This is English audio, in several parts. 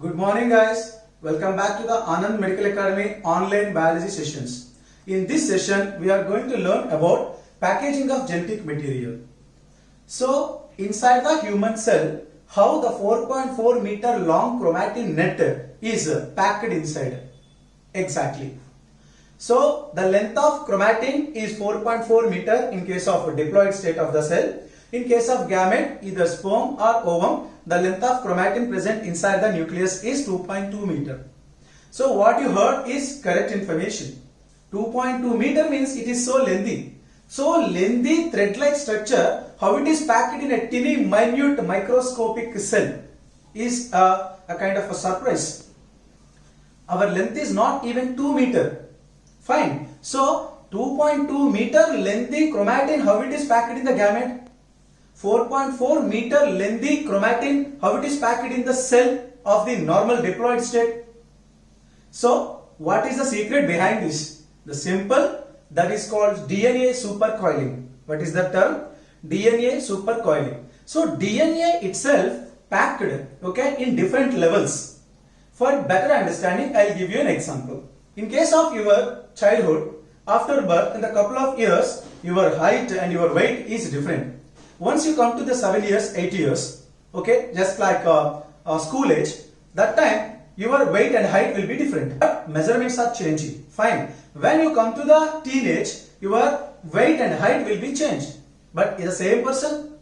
Good morning guys. Welcome back to the Anand Medical Academy online biology sessions. In this session we are going to learn about packaging of genetic material. So inside the human cell, how the 4.4 meter long chromatin net is packed inside. Exactly. So the length of chromatin is 4.4 meter in case of diploid state of the cell. In case of gamete, either sperm or ovum, the length of chromatin present inside the nucleus is 2.2 meter. So what you heard is correct information. 2.2 meter means it is so lengthy. So lengthy thread-like structure, how it is packed in a tiny minute microscopic cell is a kind of a surprise. Our length is not even 2 meter. Fine. So 2.2 meter lengthy chromatin, how it is packed in the gamete? 4.4 meter lengthy chromatin, how it is packed in the cell of the normal diploid state. So what is the secret behind this? The simple, that is called DNA supercoiling. What is the term? DNA supercoiling. So DNA itself packed, okay, in different levels. For better understanding, I will give you an example. In case of your childhood, after birth, in a couple of years, your height and your weight is different. Once you come to the 7 years, 8 years, okay, just like school age, that time your weight and height will be different. But measurements are changing. Fine. When you come to the teenage, your weight and height will be changed. But is the same person.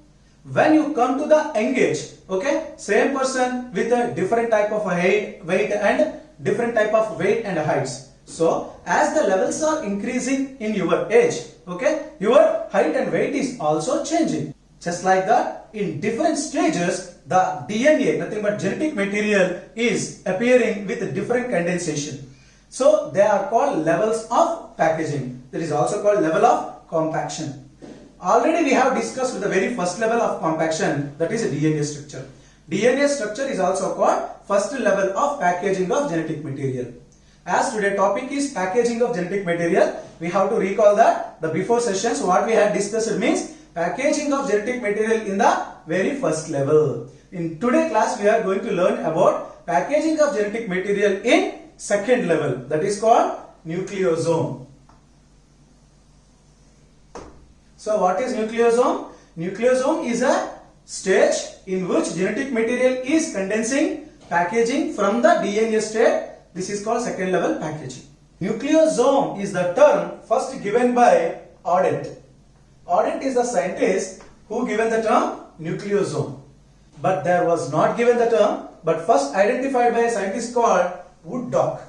When you come to the young age, okay, same person with a different type of height, weight and different type of weight and heights. So as the levels are increasing in your age, okay, your height and weight is also changing. Just like that, in different stages, the DNA, nothing but genetic material, is appearing with different condensation. So they are called levels of packaging. That is also called level of compaction. Already we have discussed the very first level of compaction, that is DNA structure. DNA structure is also called first level of packaging of genetic material. As today's topic is packaging of genetic material, we have to recall that the before sessions what we had discussed means packaging of genetic material in the very first level. In today's class we are going to learn about packaging of genetic material in second level, that is called nucleosome. So what is nucleosome? Nucleosome is a stage in which genetic material is condensing, packaging from the DNA state. This is called second level packaging. Nucleosome is the term first given by Ardent. Ardent is the scientist who given the term nucleosome. But there was not given the term, but first identified by a scientist called Woodcock.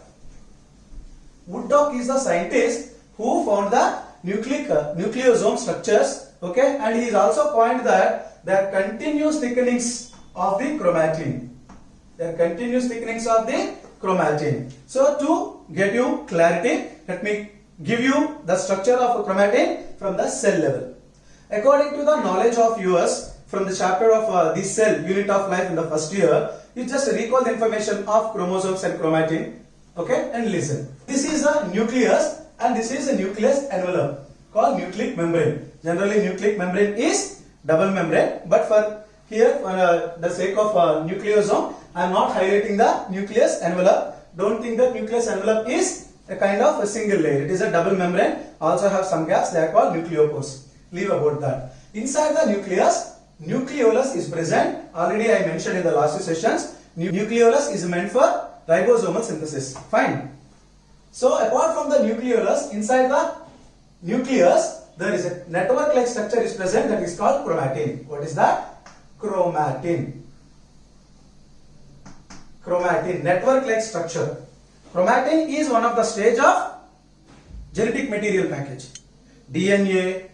Woodcock is the scientist who found the nucleosome structures, okay, and he is also coined that there are continuous thickenings of the chromatin. There are continuous thickenings of the chromatin. So to get you clarity, let me give you the structure of a chromatin from the cell level. According to the knowledge of yours from the chapter of the cell unit of life in the first year, you just recall the information of chromosomes and chromatin, okay, and listen. This is a nucleus and this is a nucleus envelope called nucleic membrane. Generally nucleic membrane is double membrane, but for here for the sake of nucleosome, I am not highlighting the nucleus envelope. Don't think that nucleus envelope is a kind of a single layer. It is a double membrane. Also have some gaps. They are called nucleopores. Leave about that. Inside the nucleus, nucleolus is present. Already I mentioned in the last sessions. Nucleolus is meant for ribosomal synthesis. Fine. So apart from the nucleolus, inside the nucleus, there is a network-like structure is present that is called chromatin. What is that? Chromatin. Chromatin, network-like structure. Chromatin is one of the stage of genetic material package. DNA,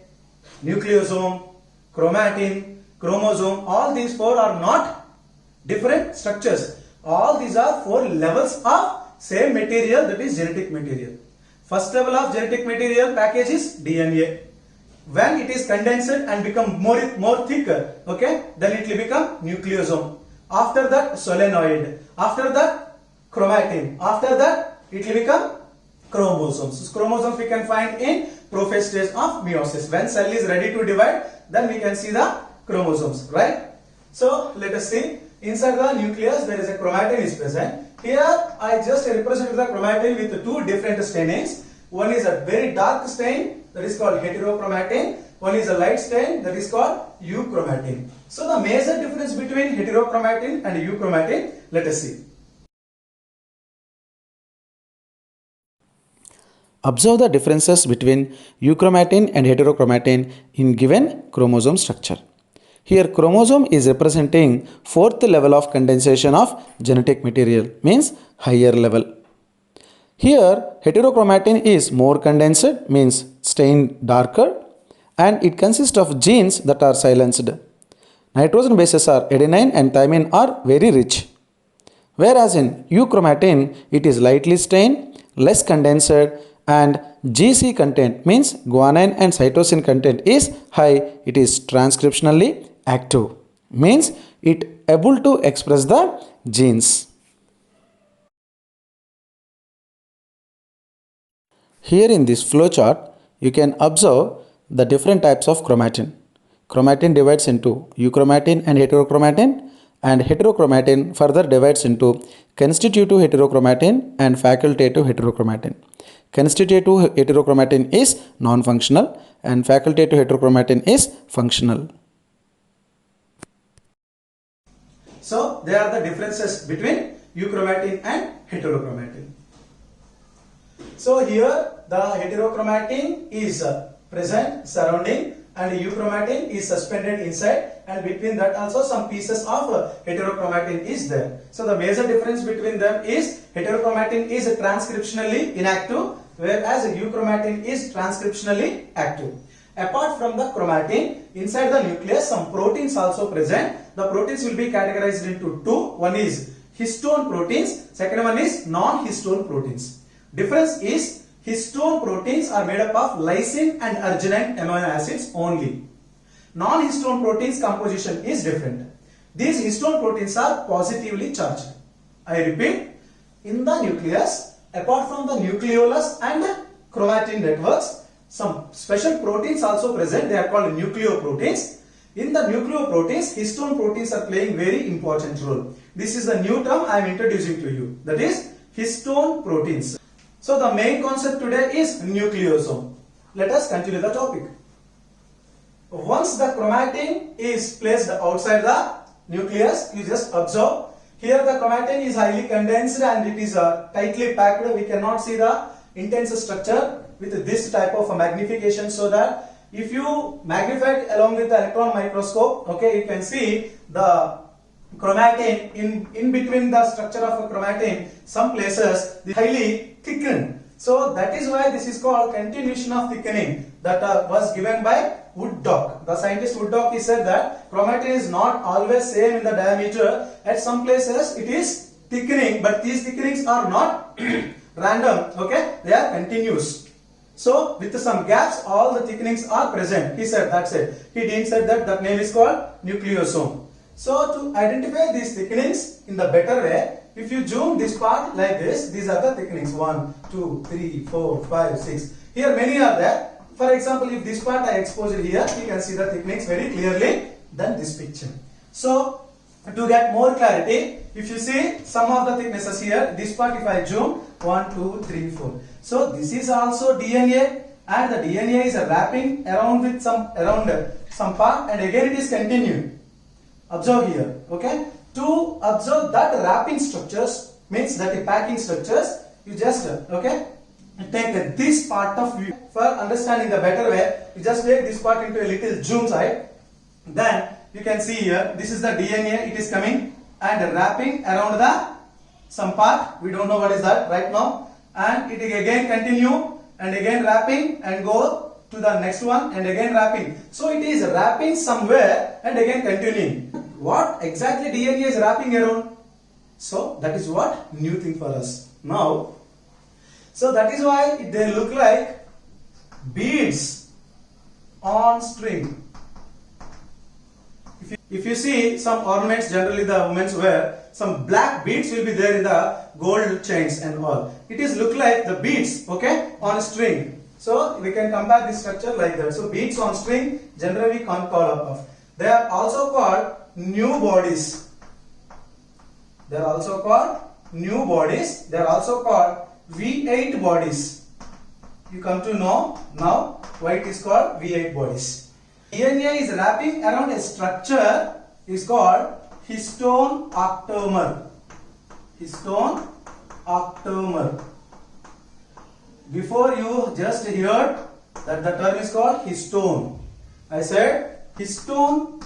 nucleosome, chromatin, chromosome, all these four are not different structures. All these are four levels of same material, that is genetic material. First level of genetic material package is DNA. When it is condensed and become more thicker, okay, then it will become nucleosome. After that solenoid. After that chromatin. After that it will become chromosomes. So chromosomes we can find in prophase stage of meiosis. When cell is ready to divide, then we can see the chromosomes, right? So let us see. Inside the nucleus there is a chromatin is present. Here I just represent the chromatin with two different stainings. One is a very dark stain, that is called heterochromatin. One is a light stain, that is called euchromatin. So the major difference between heterochromatin and euchromatin, let us see. Observe the differences between euchromatin and heterochromatin in given chromosome structure. Here chromosome is representing fourth level of condensation of genetic material, means higher level. Here heterochromatin is more condensed, means stained darker, and it consists of genes that are silenced. Nitrogen bases are adenine and thymine are very rich. Whereas in euchromatin it is lightly stained, less condensed, and GC content, means guanine and cytosine content, is high. It is transcriptionally active, means it able to express the genes. Here in this flowchart you can observe the different types of chromatin. Chromatin divides into euchromatin and heterochromatin, and heterochromatin further divides into constitutive heterochromatin and facultative heterochromatin. Constitutive heterochromatin is non-functional and facultative heterochromatin is functional. So there are the differences between euchromatin and heterochromatin. So here the heterochromatin is present surrounding and euchromatin is suspended inside, and between that also some pieces of heterochromatin is there. So the major difference between them is heterochromatin is transcriptionally inactive, whereas euchromatin is transcriptionally active. Apart from the chromatin, inside the nucleus some proteins also present. The proteins will be categorized into two. One is histone proteins, second one is non-histone proteins. Difference is histone proteins are made up of lysine and arginine amino acids only. Non-histone proteins composition is different. These histone proteins are positively charged. I repeat, in the nucleus, apart from the nucleolus and chromatin networks, some special proteins also present. They are called nucleoproteins. In the nucleoproteins, histone proteins are playing very important role. This is the new term I am introducing to you. That is histone proteins. So the main concept today is nucleosome. Let us continue the topic. Once the chromatin is placed outside the nucleus, you just observe. Here the chromatin is highly condensed and it is tightly packed. We cannot see the intense structure with this type of magnification, so that if you magnify it along with the electron microscope, okay, you can see the chromatin in between the structure of a chromatin, some places highly thickened. So that is why this is called continuation of thickening, that was given by Woodcock. The scientist Woodcock, he said that chromatin is not always same in the diameter. At some places it is thickening, but these thickenings are not random, okay, they are continuous. So with some gaps all the thickenings are present. He said, that's it. He didn't say that. That name is called nucleosome. So to identify these thickenings in the better way, if you zoom this part like this, these are the thickenings. 1, 2, 3, 4, 5, 6. Here many are there. For example, if this part I expose it here, you can see the thickenings very clearly than this picture. So to get more clarity, if you see some of the thicknesses here, this part if I zoom, 1, 2, 3, 4. So this is also DNA, and the DNA is wrapping around with some part, and again it is continuing. Observe here, okay. To observe that wrapping structures, means that the packing structures, you just take this part of view. For understanding the better way, you just take this part into a little zoom side. Then you can see here, this is the DNA, it is coming and wrapping around the some part. We don't know what is that right now, and it again continue and again wrapping and go to the next one and again wrapping. So it is wrapping somewhere and again continuing. What exactly DNA is wrapping around? So that is what new thing for us now. So that is why they look like beads on string. If you see some ornaments, generally the women's wear, some black beads will be there in the gold chains and all. It is look like the beads, okay, on a string. So we can compare this structure like that. So beads on string generally we can't call up of. They are also called new bodies. They are also called new bodies. They are also called V8 bodies. You come to know now why it is called V8 bodies. DNA is wrapping around a structure is called histone octamer. Histone octamer. Before you just heard that the term is called histone. I said histone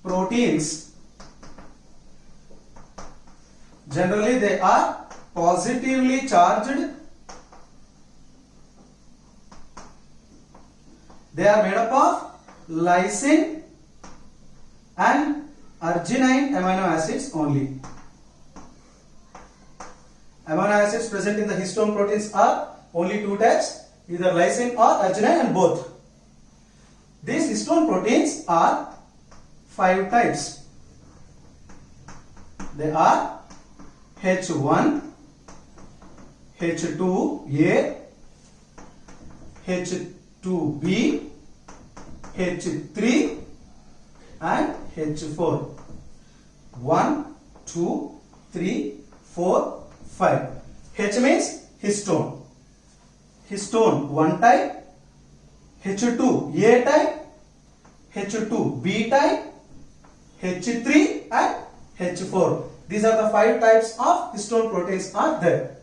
proteins, generally they are positively charged. They are made up of lysine and arginine amino acids only. Amino acids present in the histone proteins are only two types, either lysine or arginine, and both. These histone proteins are 5 types. They are H1, H2A, H2B, H3 and H4. 1, 2, 3, 4, 5. H means histone. Histone 1 type, H2A type, H2B type, H3 and H4. These are the 5 types of histone proteins are there.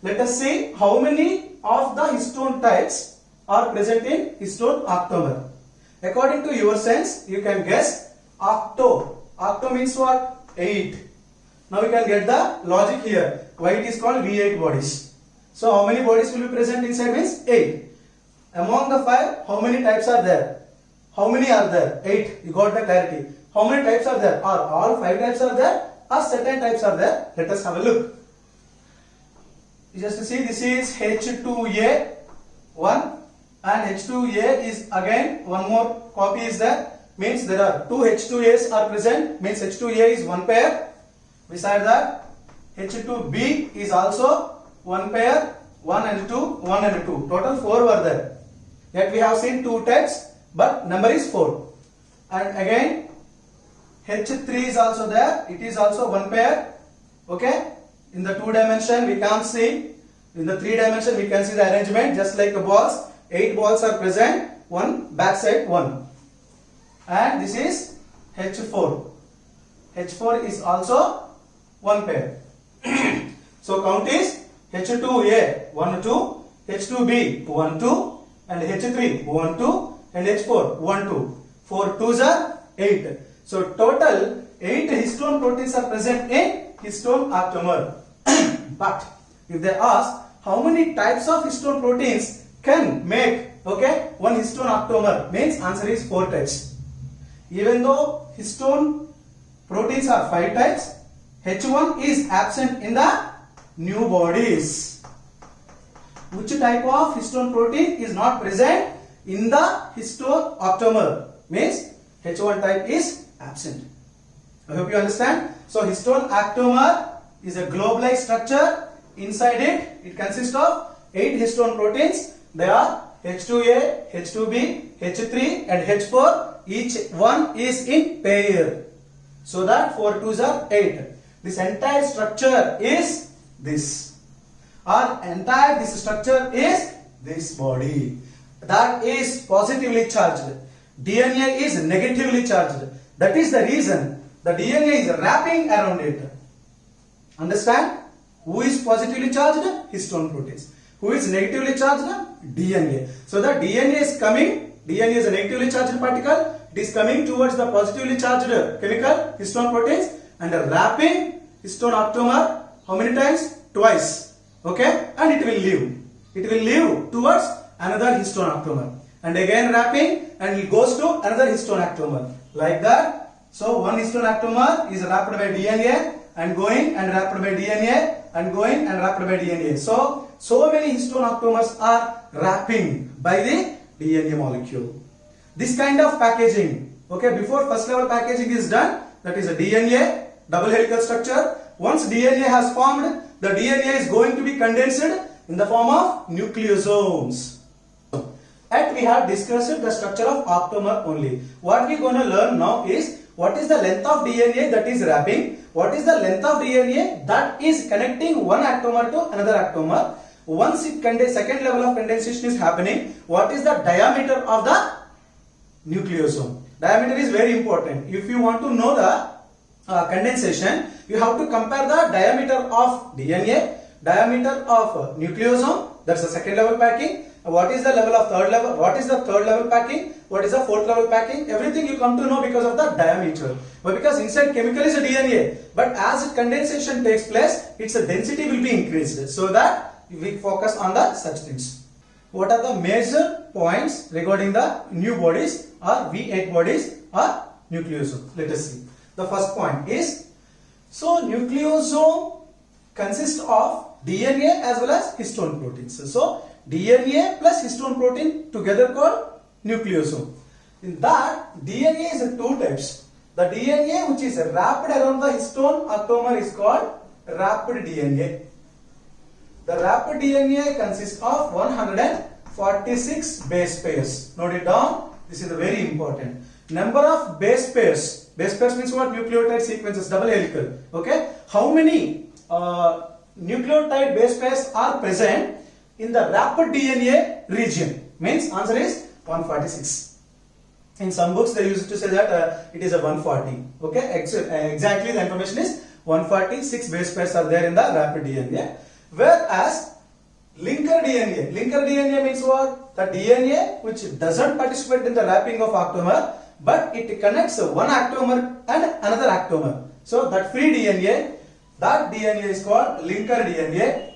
Let us see how many of the histone types are present in histone octamer. According to your sense, you can guess octo. Octo means what? 8. Now you can get the logic here. Why it is called V8 bodies. So how many bodies will be present inside means 8. Among the 5, how many types are there? How many are there? 8. You got the clarity. How many types are there? Are all 5 types are there? Or certain types are there? Let us have a look. Just to see, this is H2A 1 and H2A is again one more copy is there. Means there are 2 H2As are present. Means H2A is 1 pair. Beside that, H2B is also 1 pair. 1 and 2, 1 and 2. Total 4 were there. Yet we have seen 2 types, but number is 4. And again, H3 is also there. It is also 1 pair. Okay. In the 2 dimension we can't see. In the 3 dimension we can see the arrangement just like the balls. 8 balls are present. 1 backside 1. And this is H4. H4 is also 1 pair. So count is H2A 1 2, H2B 1 2, and H3 1 2, and H4 1 2. 4 2s are 8. So total 8 histone proteins are present in histone octamer. But if they ask how many types of histone proteins can make one histone octamer, means answer is 4 types. Even though histone proteins are 5 types, H1 is absent in the new bodies. Which type of histone protein is not present in the histone octamer? Means H1 type is absent. I hope you understand. So histone octamer is a globe-like structure. Inside it consists of 8 histone proteins. They are H2A, H2B, H3 and H4. Each one is in pair. So that 4 2s are 8. This entire structure is this. This structure is this body. That is positively charged. DNA is negatively charged. That is the reason the DNA is wrapping around it. Understand? Who is positively charged? Histone proteins. Who is negatively charged? DNA. So the DNA is coming. DNA is a negatively charged particle. It is coming towards the positively charged chemical histone proteins and wrapping histone octamer. How many times? Twice. Okay? And it will leave. It will leave towards another histone octamer. And again wrapping and it goes to another histone octamer. Like that. So one histone octamer is wrapped by DNA and going and wrapped by DNA and going and wrapped by DNA. So many histone octamers are wrapping by the DNA molecule. This kind of packaging, before first level packaging is done, that is a DNA, double helical structure. Once DNA has formed, the DNA is going to be condensed in the form of nucleosomes. And we have discussed the structure of octamer only. What we are going to learn now is what is the length of DNA that is wrapping, what is the length of DNA that is connecting one atomer to another atomer. Once it second level of condensation is happening, what is the diameter of the nucleosome? Diameter is very important. If you want to know the condensation, you have to compare the diameter of DNA, diameter of nucleosome, that's the second level packing. What is the level of third level? What is the third level packing? What is the fourth level packing? Everything you come to know because of the diameter. But because inside chemical is a DNA, but as condensation takes place, its density will be increased. So that we focus on the such things. What are the major points regarding the new bodies or V8 bodies or nucleosome? Let us see. The first point is, so nucleosome consists of DNA as well as histone proteins. So DNA plus histone protein together called nucleosome. In that, DNA is two types. The DNA which is wrapped around the histone atomer is called wrapped DNA. The wrapped DNA consists of 146 base pairs. Note it down. This is very important. Number of base pairs. Base pairs means what? Nucleotide sequences, double helical. Okay. How many nucleotide base pairs are present in the wrapped DNA region? Means answer is 146. In some books they used to say that it is a 140. Okay. Exactly the information is 146 base pairs are there in the wrapped DNA. Whereas linker DNA means what? The DNA which doesn't participate in the wrapping of atomer, but it connects one atomer and another atomer. So that free DNA, that DNA is called linker DNA.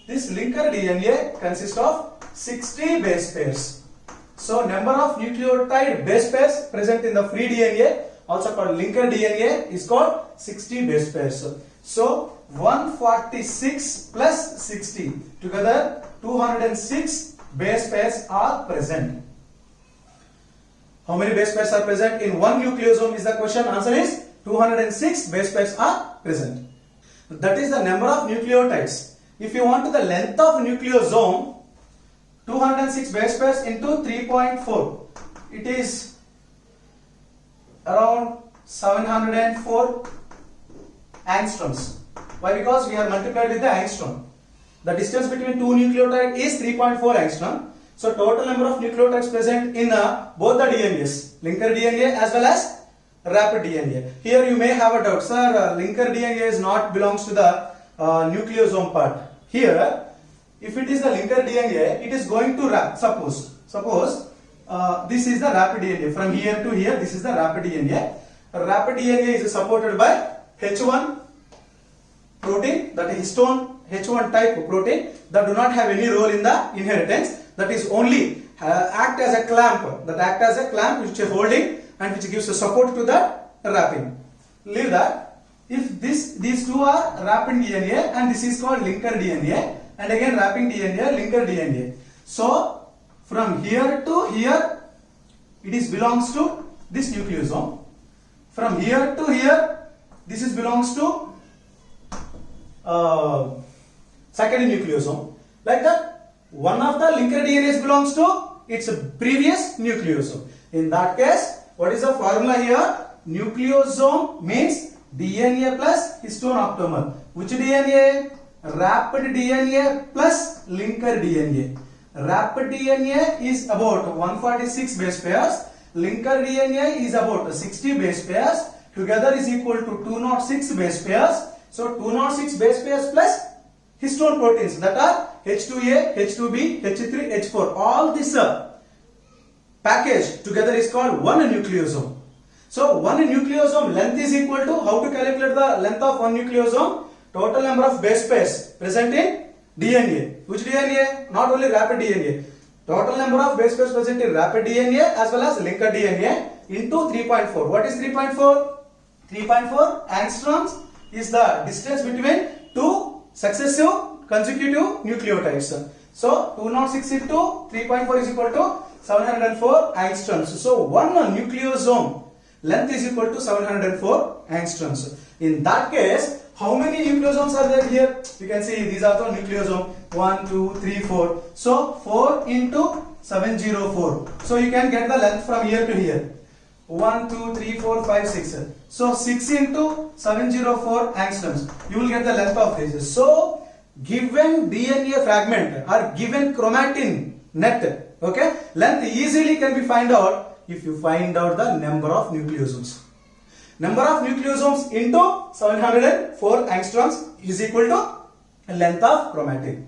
This linker DNA consists of 60 base pairs. So number of nucleotide base pairs present in the free DNA, also called linker DNA, is called 60 base pairs. So 146 plus 60, together 206 base pairs are present. How many base pairs are present in one nucleosome is the question. Answer is 206 base pairs are present. That is the number of nucleotides. If you want the length of nucleosome, 206 base pairs into 3.4, it is around 704 angstroms. Why? Because we are multiplied with the angstrom. The distance between two nucleotides is 3.4 angstrom. So total number of nucleotides present in both the DNAs, linker DNA as well as wrapped DNA. Here you may have a doubt, sir, linker DNA is not belongs to the nucleosome part. Here, if it is the linker DNA, it is going to wrap. Suppose this is the wrapped DNA. From here to here, this is the wrapped DNA. Wrapped DNA is supported by H1 protein, that is histone H1 type protein that do not have any role in the inheritance. That is only act as a clamp. That act as a clamp which is holding and which gives a support to the wrapping. Leave that. If these two are wrapped DNA and this is called linker DNA, and again wrapping DNA, linker DNA. So from here to here, it is belongs to this nucleosome. From here to here, this is belongs to second nucleosome. Like that. One of the linker DNAs belongs to its previous nucleosome. In that case, what is the formula here? Nucleosome means DNA plus histone octamer. Which DNA? Wrapped DNA plus linker DNA. Wrapped DNA is about 146 base pairs. Linker DNA is about 60 base pairs. Together is equal to 206 base pairs. So 206 base pairs plus histone proteins, that are H2A, H2B, H3, H4. All this package together is called one nucleosome. So one nucleosome length is equal to, how to calculate the length of one nucleosome? Total number of base pairs present in DNA. Which DNA? Not only wrapped DNA. Total number of base pairs present in wrapped DNA as well as linker DNA into 3.4. What is 3.4? 3.4 angstroms is the distance between two successive consecutive nucleotides. So 206 into 3.4 is equal to 704 angstroms. So one nucleosome length is equal to 704 angstroms. In that case, how many nucleosomes are there here? You can see these are the nucleosome 1, 2, 3, 4. So 4 into 704. So you can get the length from here to here. 1, 2, 3, 4, 5, 6. So 6 into 704 angstroms. You will get the length of this. So given DNA fragment or given chromatin net, okay, length easily can be find out if you find out the number of nucleosomes. Number of nucleosomes into 704 angstroms is equal to length of chromatin.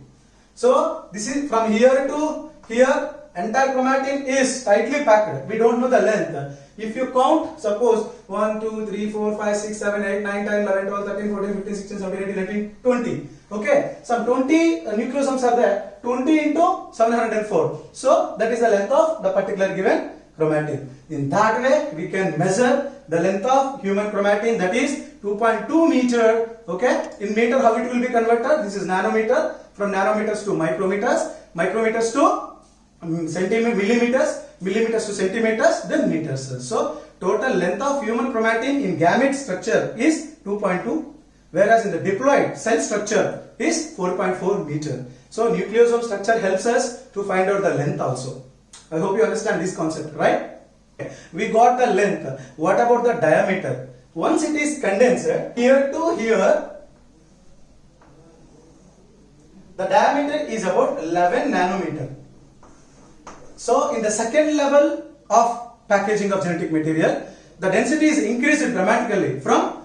So this is from here to here. Entire chromatin is tightly packed. We don't know the length. If you count, suppose 1, 2, 3, 4, 5, 6, 7, 8, 9, 10, 11, 12, 13, 14, 15, 16, 17, 18, 19, 20. Okay, some 20 nucleosomes are there. 20 into 704. So that is the length of the particular given chromatin. In that way, we can measure the length of human chromatin, that is 2.2 meter. Okay, in meter, how it will be converted? This is nanometer. From nanometers to micrometers, micrometers to centimeters, millimeters, millimeters to centimeters, then meters. So total length of human chromatin in gamete structure is 2.2, whereas in the diploid cell structure is 4.4 meter. So nucleosome structure helps us to find out the length also. I hope you understand this concept, right? We got the length. What about the diameter? Once it is condensed here to here, the diameter is about 11 nanometer. So in the second level of packaging of genetic material, the density is increased dramatically from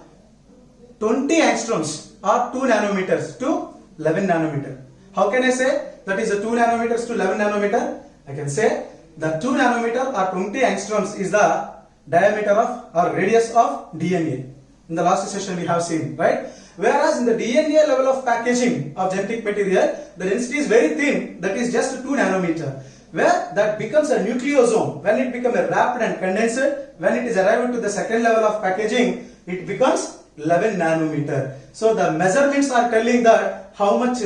20 angstroms or 2 nanometers to 11 nanometer. How can I say that is a 2 nanometers to 11 nanometer? I can say the 2 nanometer or 20 angstroms is the diameter of or radius of DNA. In the last session we have seen, right? Whereas in the DNA level of packaging of genetic material, the density is very thin, that is just 2 nanometer. Where that becomes a nucleosome, when it becomes wrapped and condensed, when it is arrived to the second level of packaging, it becomes 11 nanometer. So the measurements are telling that how much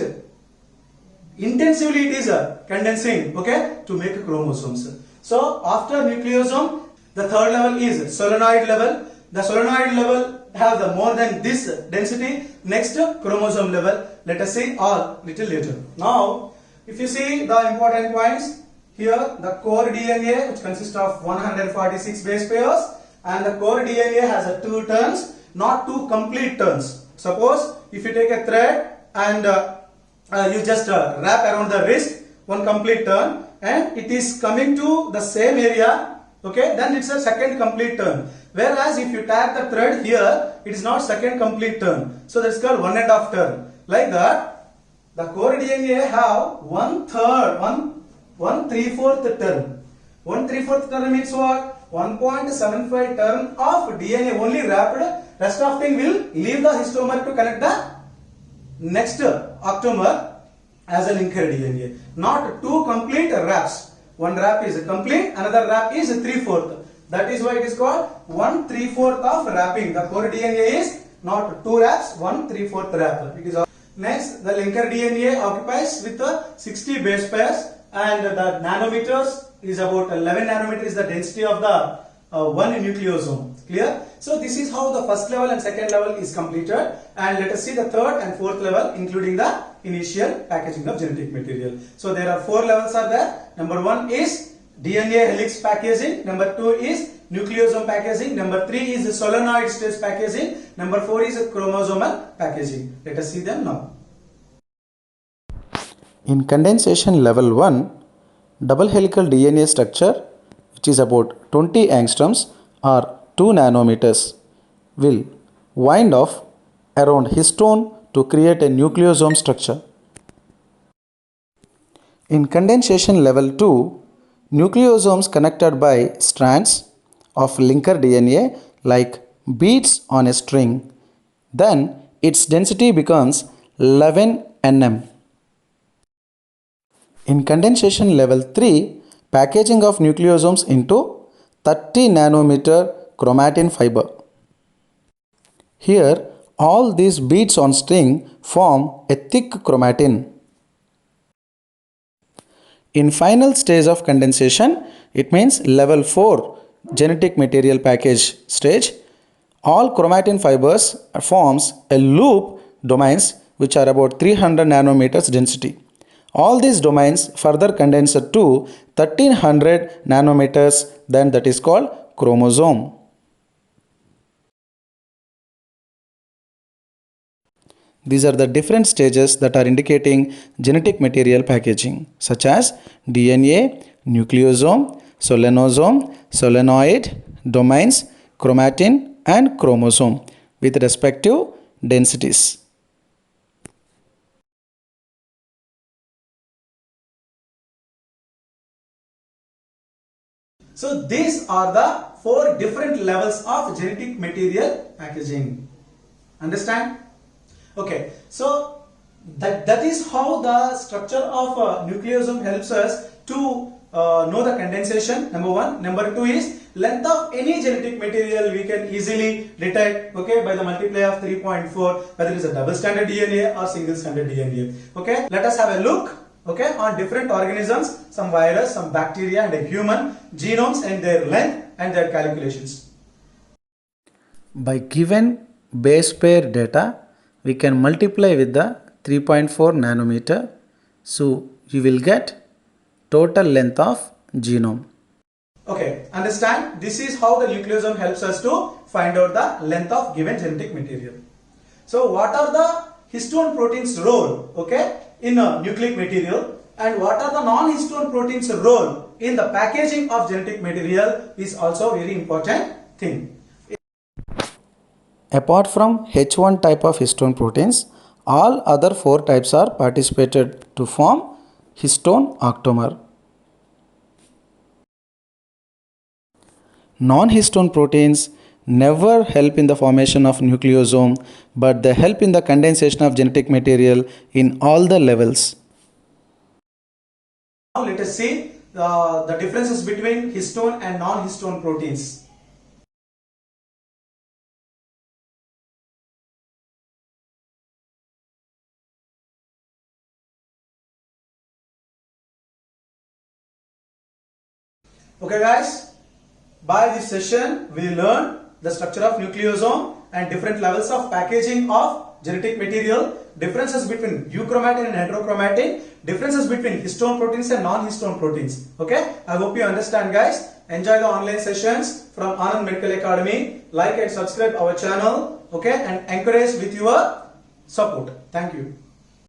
intensively it is condensing, okay, to make chromosomes. So after nucleosome, the third level is solenoid level. The solenoid level have the more than this density. Next, chromosome level. Let us see all little later. Now, if you see the important points, here the core DNA, which consists of 146 base pairs, and the core DNA has a 2 turns, not 2 complete turns. Suppose if you take a thread and you just wrap around the wrist, 1 complete turn, and it is coming to the same area, okay, then it's a second complete turn. Whereas if you tag the thread here, it is not second complete turn. So that's called 1.5 turn. Like that, the core DNA have 1/3/4 turn. 1/3/4 turn means what? 1.75 turn of DNA only wrapped. Rest of thing will leave the histomer to connect the next octamer as a linker DNA. Not 2 complete wraps. One wrap is complete, another wrap is 3/4. That is why it is called 1/3/4 of wrapping. The core DNA is not 2 wraps, 1/3/4 wrap. It is next, the linker DNA occupies with 60 base pairs, and the nanometers is about 11 nanometer is the density of the one nucleosome. Clear? So this is how the first level and second level is completed, and let us see the third and fourth level, including the initial packaging of genetic material. So there are 4 levels are there. Number 1 is DNA helix packaging, number 2 is nucleosome packaging, number 3 is solenoid stage packaging, number 4 is chromosomal packaging. Let us see them now. In condensation level 1, double helical DNA structure, which is about 20 angstroms or 2 nanometers, will wind off around histone to create a nucleosome structure. In condensation level 2, nucleosomes connected by strands of linker DNA like beads on a string. Then its density becomes 11 nm. In condensation level 3, packaging of nucleosomes into 30 nanometer chromatin fiber. Here, all these beads on string form a thick chromatin. In final stage of condensation, it means level 4 genetic material package stage, all chromatin fibers forms a loop domains which are about 300 nanometers density. All these domains further condense to 1300 nanometers, then that is called chromosome. These are the different stages that are indicating genetic material packaging, such as DNA, nucleosome, solenosome, solenoid, domains, chromatin, and chromosome with respective densities. So these are the 4 different levels of genetic material packaging. Understand? Okay, so that is how the structure of nucleosome helps us to know the condensation, number 1. Number 2 is length of any genetic material we can easily detect, okay, by the multiplier of 3.4, whether it is a double stranded DNA or single stranded DNA. Okay, let us have a look, okay, on different organisms, some virus, some bacteria and a human genomes and their length and their calculations. By given base pair data, we can multiply with the 3.4 nanometer. So you will get total length of genome. Okay, understand? This is how the nucleosome helps us to find out the length of given genetic material. So what are the histone proteins role, okay, in a nucleic material, and what are the non-histone proteins role in the packaging of genetic material is also a very important thing. Apart from H1 type of histone proteins, all other 4 types are participated to form histone octamer. Non-histone proteins never help in the formation of nucleosome, but they help in the condensation of genetic material in all the levels. Now let us see the differences between histone and non-histone proteins. Okay guys, by this session we learned the structure of nucleosome and different levels of packaging of genetic material, differences between euchromatin and heterochromatin, differences between histone proteins and non-histone proteins. Okay, I hope you understand guys. Enjoy the online sessions from Anand Medical Academy. Like and subscribe our channel, okay, and encourage with your support. Thank you.